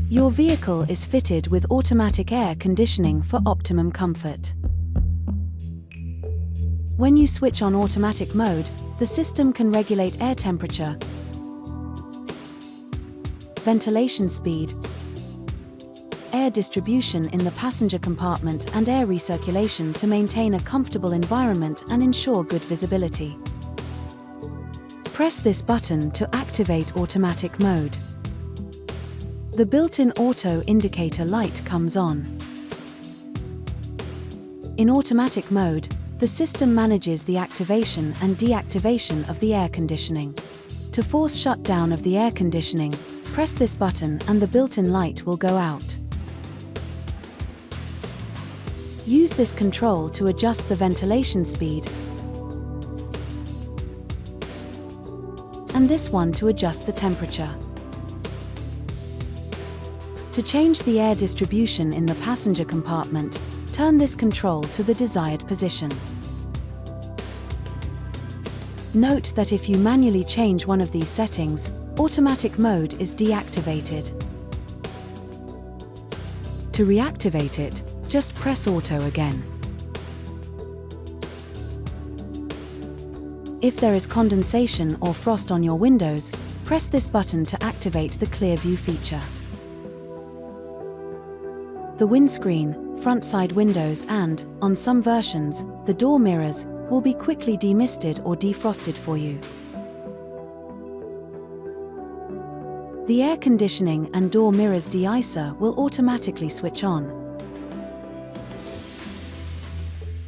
Your vehicle is fitted with automatic air conditioning for optimum comfort. When you switch on automatic mode, the system can regulate air temperature, ventilation speed, air distribution in the passenger compartment and air recirculation to maintain a comfortable environment and ensure good visibility. Press this button to activate automatic mode. The built-in auto indicator light comes on. In automatic mode, the system manages the activation and deactivation of the air conditioning. To force shutdown of the air conditioning, press this button and the built-in light will go out. Use this control to adjust the ventilation speed, and this one to adjust the temperature. To change the air distribution in the passenger compartment, turn this control to the desired position. Note that if you manually change one of these settings, automatic mode is deactivated. To reactivate it, just press auto again. If there is condensation or frost on your windows, press this button to activate the clear view feature. The windscreen, front side windows and, on some versions, the door mirrors, will be quickly demisted or defrosted for you. The air conditioning and door mirrors de-icer will automatically switch on.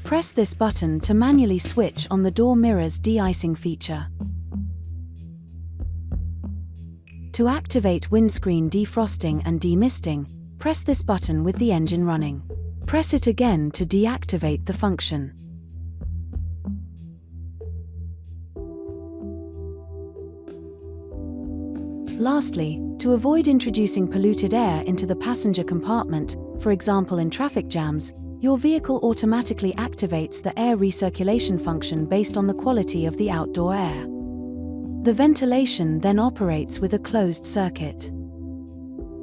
Press this button to manually switch on the door mirrors de-icing feature. To activate windscreen defrosting and demisting, press this button with the engine running. Press it again to deactivate the function. Lastly, to avoid introducing polluted air into the passenger compartment, for example in traffic jams, your vehicle automatically activates the air recirculation function based on the quality of the outdoor air. The ventilation then operates with a closed circuit.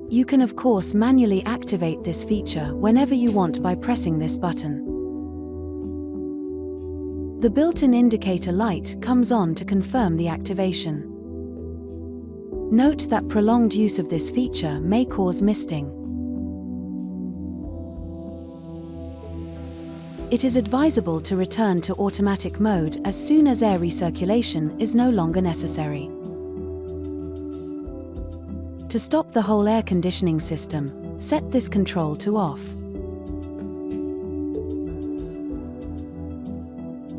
You can of course manually activate this feature whenever you want by pressing this button. The built-in indicator light comes on to confirm the activation. Note that prolonged use of this feature may cause misting. It is advisable to return to automatic mode as soon as air recirculation is no longer necessary. To stop the whole air conditioning system, set this control to off.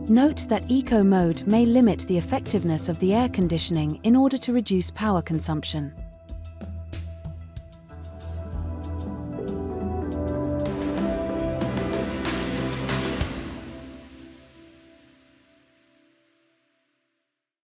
Note that Eco mode may limit the effectiveness of the air conditioning in order to reduce power consumption.